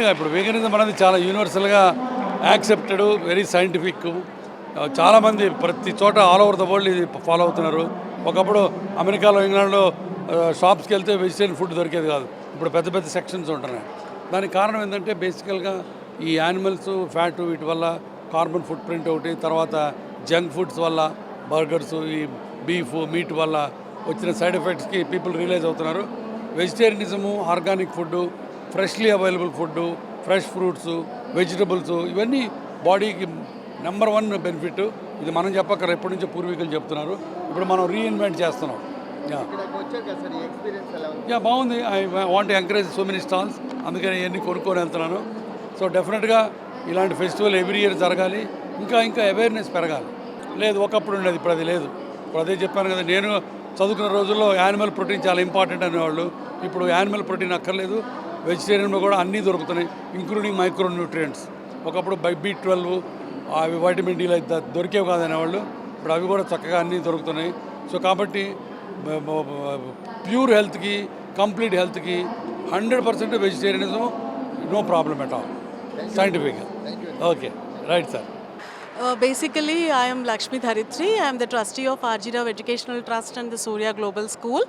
ఇప్పుడు వెగనిజం అనేది చాలా యూనివర్సల్గా యాక్సెప్టెడ్, వెరీ సైంటిఫిక్. చాలామంది ప్రతి చోట ఆల్ ఓవర్ ద వరల్డ్ ఇది ఫాలో అవుతున్నారు. ఒకప్పుడు అమెరికాలో, ఇంగ్లాండ్లో షాప్స్కి వెళ్తే వెజిటేరియన్ ఫుడ్ దొరికేది కాదు. ఇప్పుడు పెద్ద పెద్ద సెక్షన్స్ ఉంటున్నాయి. దానికి కారణం ఏంటంటే బేసికల్గా ఈ యానిమల్స్ ఫ్యాట్ వీటి వల్ల కార్బన్ ఫుట్ ప్రింట్ ఒకటి, తర్వాత జంక్ ఫుడ్స్ వల్ల బర్గర్స్, ఈ బీఫ్ మీట్ వల్ల వచ్చిన సైడ్ ఎఫెక్ట్స్కి పీపుల్ రియలైజ్ అవుతున్నారు. Vegetarianism, organic food, freshly available food, fresh fruits, vegetables, ఇవన్నీ బాడీకి నెంబర్ 1 బెనిఫిట్. ఇది మనం చెప్పక్కర, ఎప్పటి నుంచో పూర్వీకులు చెప్తున్నారు. ఇప్పుడు మనం రీఇన్వెంట్ చేస్తున్నాం. బాగుంది. I want encourage so many stalls, అందుకని ఇవన్నీ కొనుక్కొని వెళ్తున్నాను. సో డెఫినెట్గా ఇలాంటి ఫెస్టివల్ ఎవ్రీ ఇయర్ జరగాలి. ఇంకా ఇంకా అవేర్నెస్ పెరగాలి. లేదు ఒకప్పుడు ఉండేది, ఇప్పుడు అది లేదు. ఇప్పుడు అదే చెప్పాను కదా, నేను చదువుకున్న రోజుల్లో యానిమల్ ప్రోటీన్ చాలా ఇంపార్టెంట్ అనేవాళ్ళు. ఇప్పుడు యానిమల్ ప్రోటీన్ అక్కర్లేదు, వెజిటేరియన్లో కూడా అన్నీ దొరుకుతున్నాయి, ఇంక్లూడింగ్ మైక్రో న్యూట్రియంట్స్. ఒకప్పుడు B12 అవి వైటమిన్ డీలు అయితే దొరికేవి కాదనేవాళ్ళు, ఇప్పుడు అవి కూడా చక్కగా అన్నీ దొరుకుతున్నాయి. సో కాబట్టి ప్యూర్ హెల్త్కి, కంప్లీట్ హెల్త్కి 100% vegetarianism, no problem at all, సైంటిఫిక్గా. Okay, right sir. Basically, I am Lakshmi Dharitri. I am the trustee of RG Rao Educational Trust and the Surya Global School.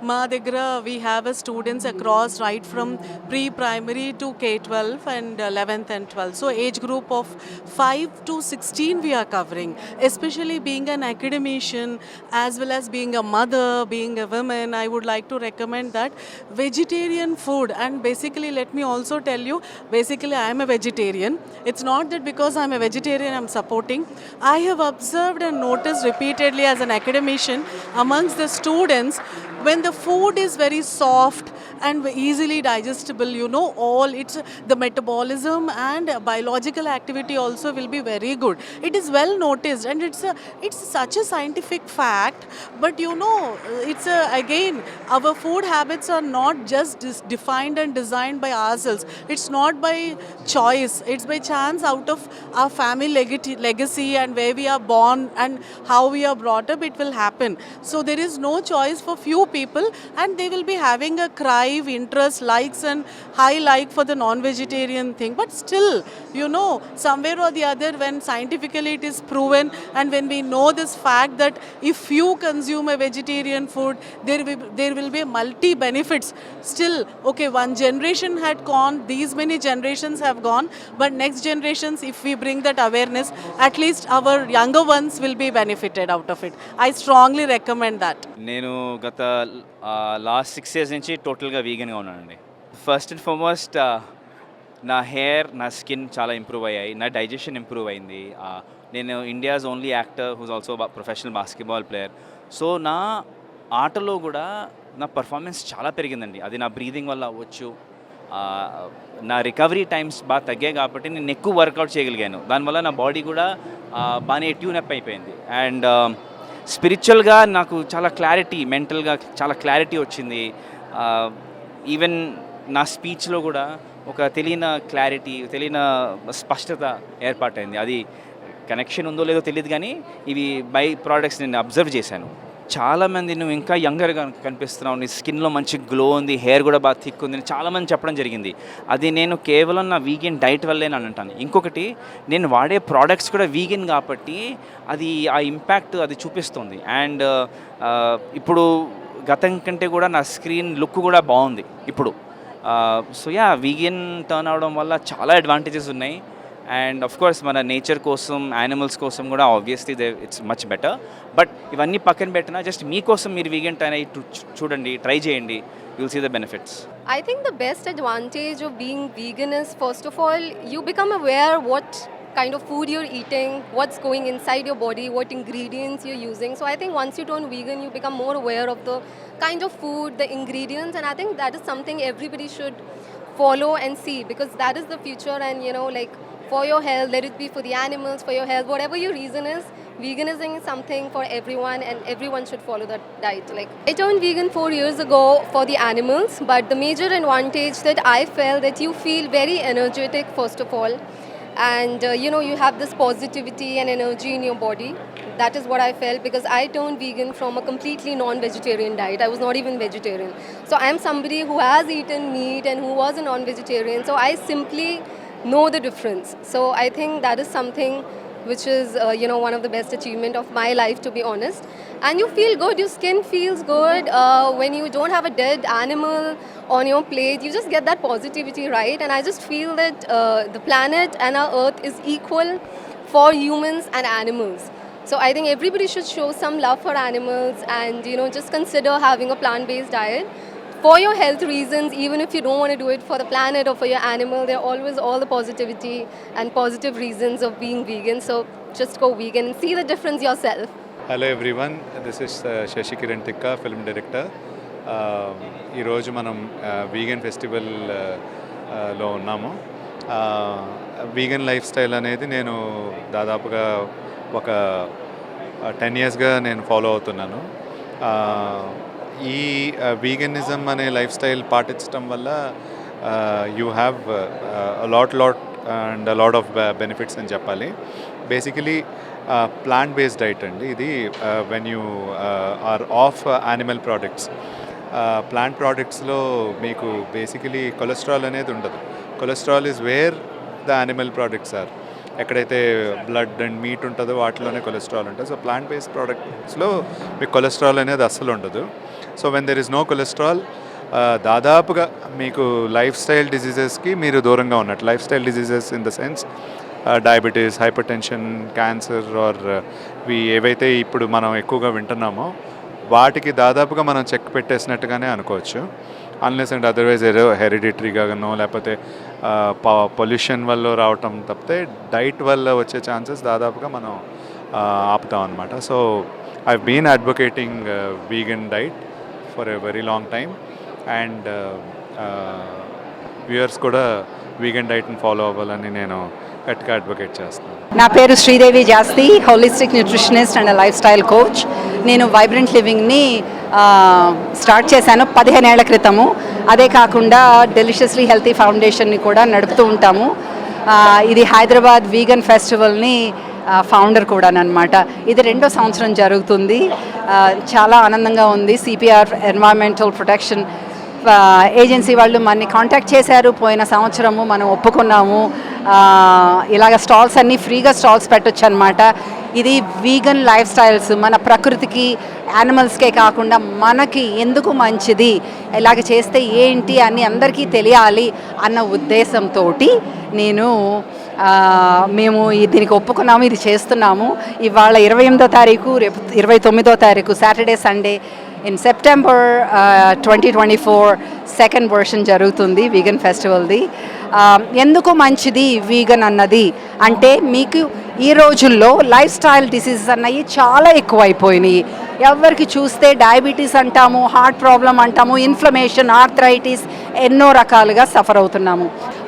Ma Degra, we have students across right from pre-primary to K-12 and 11th and 12th. So age group of 5 to 16 we are covering. Especially being an academician as well as being a mother, being a woman, I would like to recommend that vegetarian food. And basically, let me also tell you, basically I am a vegetarian. It's not that because I am a vegetarian I am supporting. I have observed and noticed repeatedly as an academician amongst the students, when the food is very soft and easily digestible, you know, all it's the metabolism and biological activity also will be very good. It is well noticed, and it's such a scientific fact. But you know, it's again, our food habits are not just defined and designed by ourselves. It's not by choice, it's by chance, out of our family legacy and where we are born and how we are brought up, it will happen. So there is no choice for few people, and they will be having a crave, interest, likes and high like for the non-vegetarian thing. But still, you know, somewhere or the other, when scientifically it is proven and when we know this fact that if you consume a vegetarian food, there will be multi benefits. Still, okay, one generation had gone, these many generations have gone, but next generations, if we bring that awareness, at least our younger ones will be benefited out of it. I strongly recommend that. నేను గత last 6 years నుంచి టోటల్గా వీగన్గా ఉన్నానండి. First and foremost నా hair, నా skin చాలా improve అయ్యాయి, నా డైజెషన్ ఇంప్రూవ్ అయింది. నేను India's only actor whose also professional basketball player. So నా ఆటలో కూడా నా పర్ఫార్మెన్స్ చాలా పెరిగిందండి. అది నా బ్రీదింగ్ వల్ల అవ్వచ్చు, నా రికవరీ టైమ్స్ బాగా తగ్గాయి కాబట్టి నేను ఎక్కువ వర్కౌట్ చేయగలిగాను. దానివల్ల నా బాడీ కూడా బాగానే ట్యూన్ అప్ అయిపోయింది. అండ్ స్పిరిచువల్గా నాకు చాలా క్లారిటీ, మెంటల్గా చాలా క్లారిటీ వచ్చింది. ఈవెన్ నా స్పీచ్లో కూడా ఒక తెలియని క్లారిటీ, తెలియని స్పష్టత ఏర్పాటైంది. అది కనెక్షన్ ఉందో లేదో తెలియదు, కానీ ఇవి బై ప్రోడక్ట్స్ నేను అబ్జర్వ్ చేశాను. చాలామంది నువ్వు ఇంకా యంగర్గా కనిపిస్తున్నావు, నీ స్కిన్లో మంచి గ్లో ఉంది, హెయిర్ కూడా బాగా థిక్ ఉంది, చాలామంది చెప్పడం జరిగింది. అది నేను కేవలం నా వీగన్ డైట్ వల్లే అని అంటాను. ఇంకొకటి, నేను వాడే ప్రోడక్ట్స్ కూడా వీగన్ కాబట్టి అది ఆ ఇంపాక్ట్ అది చూపిస్తుంది. అండ్ ఇప్పుడు గతం కంటే కూడా నా స్క్రీన్ లుక్ కూడా బాగుంది ఇప్పుడు. సో యా, వీగన్ టర్న్ అవడం వల్ల చాలా అడ్వాంటేజెస్ ఉన్నాయి. అండ్ ఆఫ్ కోర్స్ మన నేచర్ కోసం, యానిమల్స్ కోసం కూడా obviously it's much better. But ఇవన్నీ పక్కన పెట్టినా జస్ట్ మీకోసం మీరు వీగన్ టైన్ అయ్యి చూడండి, ట్రై చేయండి, you'll see the benefits. I think the best advantage of being vegan is, first of all, you become aware what kind of food you're eating, what's going inside your body, what ingredients you're using. So I think once you turn vegan, you become more aware of the kind of food, the ingredients, and I think that is something everybody should follow and see, because that is the future. And you know, like, for your health, let it be for the animals, for your health, whatever your reason is, veganism is something for everyone, and everyone should follow that diet. Like, I turned vegan 4 years ago for the animals, but the major advantage that I felt, that you feel very energetic first of all, and you have this positivity and energy in your body. That is what I felt, because I turned vegan from a completely non-vegetarian diet. I was not even vegetarian. So I'm somebody who has eaten meat and who was a non-vegetarian. So I simply know the difference. So I think that is something which is one of the best achievement of my life, to be honest. And you feel good, your skin feels good when you don't have a dead animal on your plate. You just get that positivity, right? And I just feel that the planet and our earth is equal for humans and animals. So I think everybody should show some love for animals and just consider having a plant-based diet for your health reasons. Even if you don't want to do it for the planet or for your animal, there are always all the positivity and positive reasons of being vegan. So just go vegan and see the difference yourself. Hello everyone, this is Shashi Kiran Tikka, film director. ఈరోజు మనం vegan ఫెస్టివల్లో ఉన్నాము. Vegan life style అనేది నేను దాదాపుగా ఒక 10 yearsగా నేను follow అవుతున్నాను. ఈ వీగనిజం అనే లైఫ్ స్టైల్ పాటించడం వల్ల you have lot and lot of benefits అని చెప్పాలి. బేసికలీ ప్లాంట్ బేస్డ్ డైట్ అండి ఇది. When you are of animal products, plant ప్రోడక్ట్స్లో మీకు బేసికలీ కొలెస్ట్రాల్ అనేది ఉండదు. Cholesterol is where the animal products are. ఎక్కడైతే బ్లడ్ అండ్ మీట్ ఉంటుందో వాటిలోనే కొలెస్ట్రాల్ ఉంటుంది. సో ప్లాంట్ బేస్డ్ ప్రోడక్ట్స్లో మీకు కొలెస్ట్రాల్ అనేది అస్సలు ఉండదు. So when there is no cholesterol, దాదాపుగా మీకు లైఫ్ స్టైల్ డిజీజెస్కి మీరు దూరంగా ఉన్నట్టు. Lifestyle diseases in the sense diabetes, hypertension, cancer or ఏవైతే ఇప్పుడు మనం ఎక్కువగా వింటున్నామో వాటికి దాదాపుగా మనం చెక్ పెట్టేసినట్టుగానే అనుకోవచ్చు. అన్లెస్ అండ్ అదర్వైజ్ ఏదో హెరిడిటరీగానో లేకపోతే పొల్యూషన్ వల్ల రావటం తప్పితే డైట్ వల్ల వచ్చే ఛాన్సెస్ దాదాపుగా మనం ఆపుతాం అనమాట. So I been advocating vegan diet for a very long time and viewers కూడా వీగన్ డైట్ని ఫాలో అవ్వాలని నేను గట్టిగా అడ్వకేట్ చేస్తాను. నా పేరు Sridevi Jasti, holistic nutritionist and life style coach. నేను వైబ్రెంట్ లివింగ్ని స్టార్ట్ చేశాను 15 ఏళ్ల క్రితము. అదే కాకుండా డెలిషియస్లీ హెల్తీ ఫౌండేషన్ని కూడా నడుపుతూ ఉంటాము. ఇది హైదరాబాద్ వీగన్ ఫెస్టివల్ని ఫౌండర్ కూడా అనమాట. ఇది 2వ సంవత్సరం జరుగుతుంది. చాలా ఆనందంగా ఉంది. సిపిఆర్ ఎన్వైరన్మెంటల్ ప్రొటెక్షన్ ఏజెన్సీ వాళ్ళు మనని కాంటాక్ట్ చేశారు. పోయిన సంవత్సరము మనం ఒప్పుకున్నాము ఇలాగ స్టాల్స్ అన్నీ ఫ్రీగా స్టాల్స్ పెట్టొచ్చు అనమాట. ఇది వీగన్ లైఫ్ స్టైల్స్ మన ప్రకృతికి, యానిమల్స్కే కాకుండా మనకి ఎందుకు మంచిది, ఇలాగ చేస్తే ఏంటి అని అందరికీ తెలియాలి అన్న ఉద్దేశంతో మేము దీనికి ఒప్పుకున్నాము, ఇది చేస్తున్నాము. ఇవాళ 28వ తారీఖు, రేపు 29వ తారీఖు Saturday Sunday in September 2024 second version జరుగుతుంది వీగన్ ఫెస్టివల్ది. ఎందుకు మంచిది వీగన్ అన్నది అంటే, మీకు ఈ రోజుల్లో లైఫ్ స్టైల్ డిసీజెస్ అన్నవి చాలా ఎక్కువైపోయినాయి. ఎవరికి చూస్తే డయాబెటీస్ అంటాము, హార్ట్ ప్రాబ్లం అంటాము, ఇన్ఫ్లమేషన్, ఆర్థరైటిస్, ఎన్నో రకాలుగా సఫర్ అవుతున్నాము.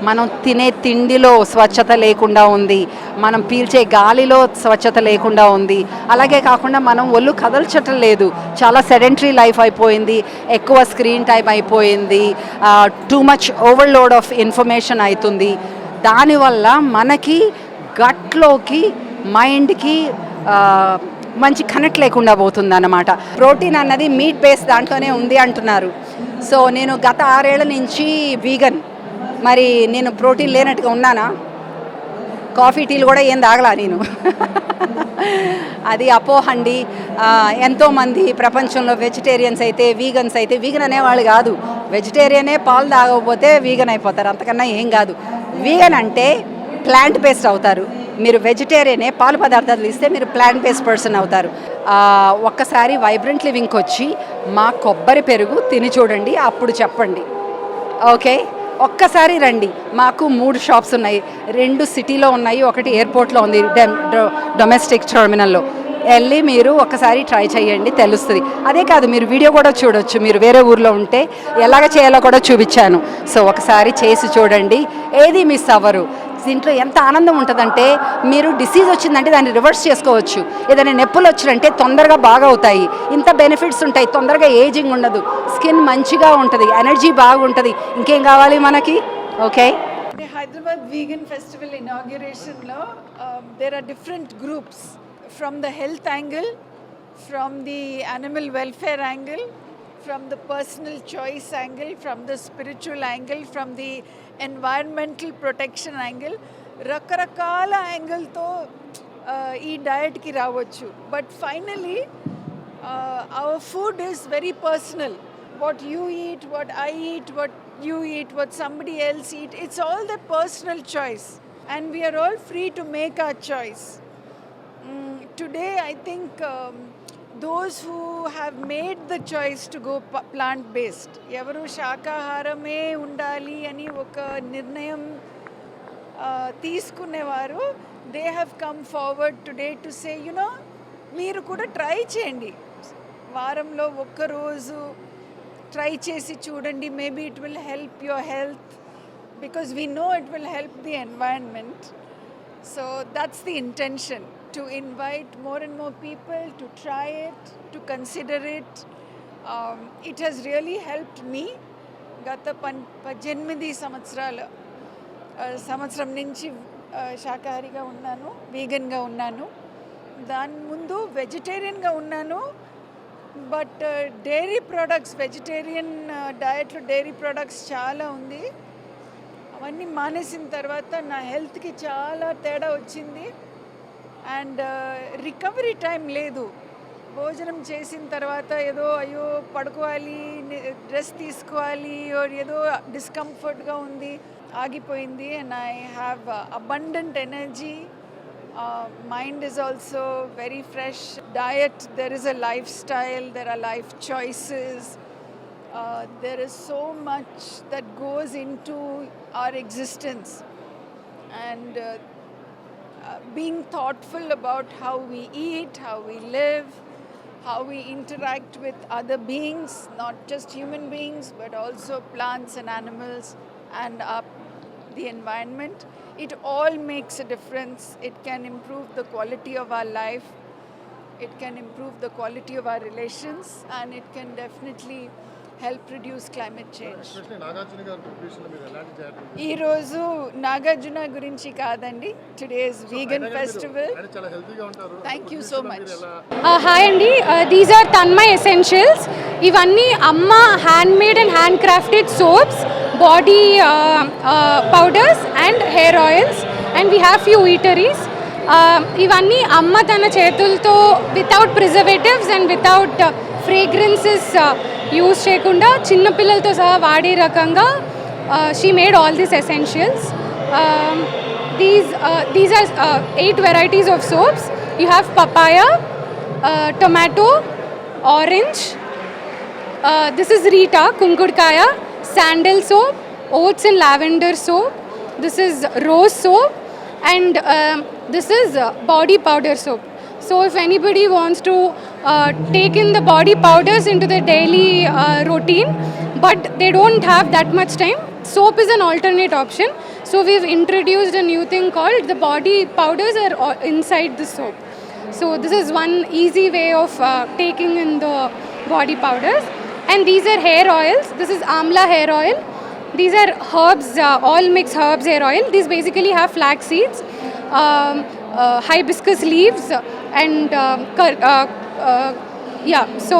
మనం తినే తిండిలో స్వచ్ఛత లేకుండా ఉంది, మనం పీల్చే గాలిలో స్వచ్ఛత లేకుండా ఉంది. అలాగే కాకుండా మనం ఒళ్ళు కదల్చటం లేదు, చాలా సెడెంటరీ లైఫ్ అయిపోయింది, ఎక్కువ స్క్రీన్ టైం అయిపోయింది, too much overload of information అవుతుంది. దానివల్ల మనకి గట్లోకి, మైండ్కి మంచి కనెక్ట్ లేకుండా పోతుంది అన్నమాట. ప్రోటీన్ అన్నది మీట్ బేస్ దాంట్లోనే ఉంది అంటున్నారు. సో నేను గత 6 ఏళ్ల నుంచి వీగన్. మరి నేను ప్రోటీన్ లేనట్టుగా ఉన్నానా? కాఫీ టీలు కూడా ఏం తాగలా నేను. అది అపోహండి. ఎంతోమంది ప్రపంచంలో వెజిటేరియన్స్ అయితే, వీగన్స్ అయితే, వీగన్ అనేవాళ్ళు కాదు. వెజిటేరియనే పాలు తాగకపోతే వీగన్ అయిపోతారు, అంతకన్నా ఏం కాదు. వీగన్ అంటే ప్లాంట్ బేస్డ్ అవుతారు. మీరు వెజిటేరియనే పాలు పదార్థాలు ఇస్తే మీరు ప్లాంట్ బేస్డ్ పర్సన్ అవుతారు. ఒక్కసారి వైబ్రెంట్ లివింగ్కి వచ్చి మా కొబ్బరి పెరుగు తిని చూడండి, అప్పుడు చెప్పండి. ఓకే, ఒక్కసారి రండి. మాకు 3 షాప్స్ ఉన్నాయి. 2 సిటీలో ఉన్నాయి, ఒకటి ఎయిర్పోర్ట్లో ఉంది, డొమెస్టిక్ టెర్మినల్లో. వెళ్ళి మీరు ఒకసారి ట్రై చేయండి, తెలుస్తుంది. అదే కాదు, మీరు వీడియో కూడా చూడొచ్చు. మీరు వేరే ఊర్లో ఉంటే ఎలాగ చేయాలో కూడా చూపించాను. సో ఒకసారి చేసి చూడండి, ఏది మిస్ అవ్వరు. దీంట్లో ఎంత ఆనందం ఉంటుందంటే, మీరు డిసీజ్ వచ్చిందంటే దాన్ని రివర్స్ చేసుకోవచ్చు. ఏదైనా నొప్పులు వచ్చినంటే తొందరగా బాగా అవుతాయి. ఇంత బెనిఫిట్స్ ఉంటాయి. తొందరగా ఏజింగ్ ఉండదు, స్కిన్ మంచిగా ఉంటుంది, ఎనర్జీ బాగుంటుంది. ఇంకేం కావాలి మనకి? Okay. Hyderabad Vegan Festival inauguration lo there are different groups from the health angle, from the animal welfare angle, from the personal choice angle, from the spiritual angle, from the environmental protection angle. రకరకాల యాంగిల్తో ఈ డయట్కి రావచ్చు. But finally our food is very personal. What you eat, what I eat, what you eat, what somebody else eat, it's all the personal choice, and we are all free to make our choice. Today I think those who have made the choice to go plant based, ఎవరు శాకాహారమే ఉండాలి అని ఒక నిర్ణయం తీసుకునేవారు, they have come forward today to say మీరు కూడా try చేయండి, వారంలో ఒక్కరోజు ట్రై చేసి చూడండి, maybe it will help your health because we know it will help the environment. So that's the intention, to invite more and more people to try it, to consider it. It has really helped me. గత 18 సంవత్సరం నుంచి శాకాహారిగా ఉన్నాను, వీగన్గా ఉన్నాను. దాని ముందు వెజిటేరియన్గా ఉన్నాను. But dairy products, vegetarian డయట్లో డైరీ ప్రొడక్ట్స్ చాలా ఉంది. అవన్నీ మానేసిన తర్వాత నా హెల్త్కి చాలా తేడా వచ్చింది. అండ్ రికవరీ టైం లేదు. భోజనం చేసిన తర్వాత ఏదో అయ్యో పడుకోవాలి, డ్రెస్ తీసుకోవాలి, ఏదో డిస్కంఫర్ట్గా ఉంది, ఆగిపోయింది. And I have abundant energy. Mind is also very fresh. Diet, there is a lifestyle, there are life choices. There is so much that goes into our existence. And being thoughtful about how we eat, how we live, how we interact with other beings, not just human beings, but also plants and animals and the environment. It all makes a difference. It can improve the quality of our life. It can improve the quality of our relations, and it can definitely help reduce climate change. ఈ రోజు నాగార్జున గురించి కాదండి, today's vegan festival. Thank you so much. Hi అండి, these are Tanmay essentials. ఇవన్నీ అమ్మ hand made and hand crafted soaps, body powders and hair oils, and we have few eateries. ఇవన్నీ అమ్మ తన చేతులతో without preservatives and without fragrances use చేయకుండా చిన్నపిల్లలతో సహా వాడే రకంగా she made all this essentials. These are 8 varieties of soaps. You have papaya, tomato, orange. This is Rita, Kunkudkaya, sandal soap, oats and lavender soap. This is rose soap, and this is body powder soap. So if anybody wants to take in the body powders into their daily routine, but they don't have that much time, soap is an alternate option. So we've introduced a new thing called the body powders are inside the soap. So this is one easy way of taking in the body powders. And these are hair oils. This is Amla hair oil. These are herbs, all mixed herbs hair oil. These basically have flax seeds, hibiscus leaves, and so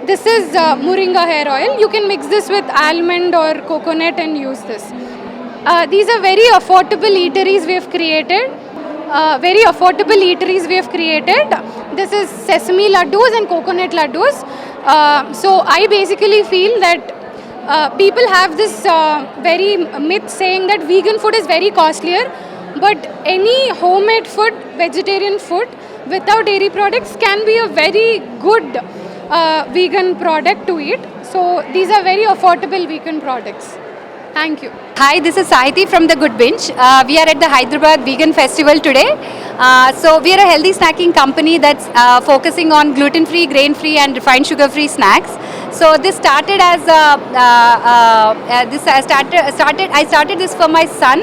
this is moringa hair oil. You can mix this with almond or coconut and use this. These are very affordable eateries we have created. This is sesame laddus and coconut laddus. So I basically feel that people have this very myth saying that vegan food is very costlier, but any homemade food, vegetarian food without dairy products can be a very good vegan product to eat. So these are very affordable vegan products. Thank you. Hi, this is Saiti from The Good Binge. We are at the Hyderabad Vegan Festival today. So we are a healthy snacking company that's focusing on gluten-free, grain-free and refined sugar-free snacks. So this started as I started this for my son.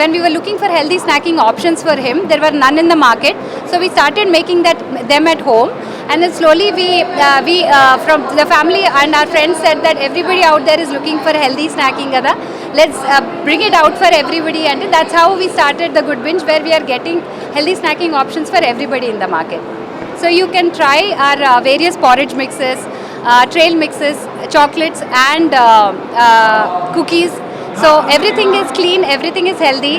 When we were looking for healthy snacking options for him, there were none in the market. So we started making them at home. And then slowly we from the family and our friends said that everybody out there is looking for healthy snacking. let's bring it out for everybody, and that's how we started the Good Binge, where we are getting healthy snacking options for everybody in the market. So you can try our various porridge mixes, trail mixes, chocolates and cookies. So everything is clean, everything is healthy,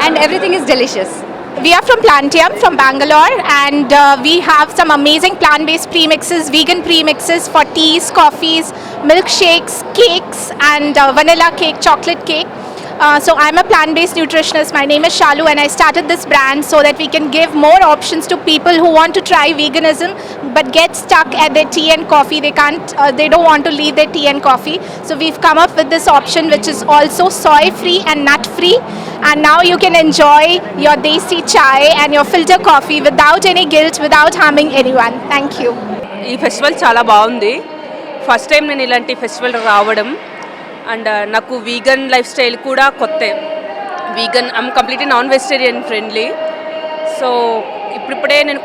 and everything is delicious. We are from Plantium, from Bangalore, and we have some amazing plant-based premixes, vegan premixes for teas, coffees, milkshakes, cakes, and vanilla cake, chocolate cake. So I'm a plant-based nutritionist. My name is Shalu, and I started this brand so that we can give more options to people who want to try veganism but get stuck at their tea and coffee. They don't want to leave their tea and coffee. So we've come up with this option which is also soy-free and nut-free. And now you can enjoy your desi chai and your filter coffee without any guilt, without harming anyone. Thank you. ఈ festival చాలా బాగుంది. First time నేను ఇలాంటి festival రావడం, and నాకు vegan life style కూడా కొత్తే. Vegan I'm completely non vegetarian friendly. So ఇప్పుడిప్పుడే నేను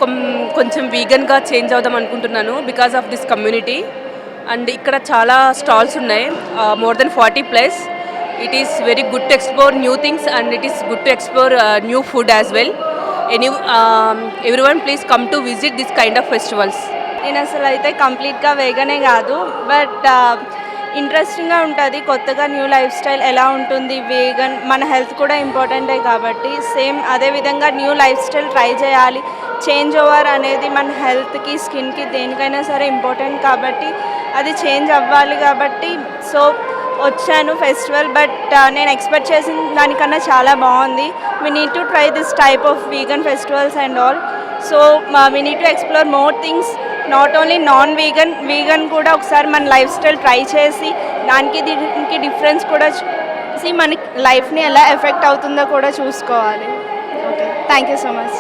కొంచెం వీగన్గా చేంజ్ అవుదాం అనుకుంటున్నాను because of this community. And ఇక్కడ చాలా స్టాల్స్ ఉన్నాయి, more than 40+. It is very good to explore new things, and it is good to explore new food as well. Everyone please come to visit this kind of festivals. నేను అసలు అయితే కంప్లీట్గా వేగనే కాదు, but ఇంట్రెస్టింగ్గా ఉంటుంది. కొత్తగా new life style ఎలా ఉంటుంది, వేగన్ మన హెల్త్ కూడా ఇంపార్టెంటే కాబట్టి సేమ్ అదేవిధంగా న్యూ లైఫ్ స్టైల్ ట్రై చేయాలి. చేంజ్ ఓవర్ అనేది మన హెల్త్కి, స్కిన్కి, దేనికైనా సరే ఇంపార్టెంట్ కాబట్టి అది చేంజ్ అవ్వాలి కాబట్టి సో వచ్చాను ఫెస్టివల్. బట్ నేను ఎక్స్పెక్ట్ చేసిన దానికన్నా చాలా బాగుంది. We need to try this type of vegan festivals and all. So we need to explore more things, not only non vegan, vegan కూడా ఒకసారి మన లైఫ్ స్టైల్ ట్రై చేసి దీనికి డిఫరెన్స్ కూడా చూసి మన లైఫ్ని ఎలా ఎఫెక్ట్ అవుతుందో కూడా చూసుకోవాలి. Okay, thank you so much.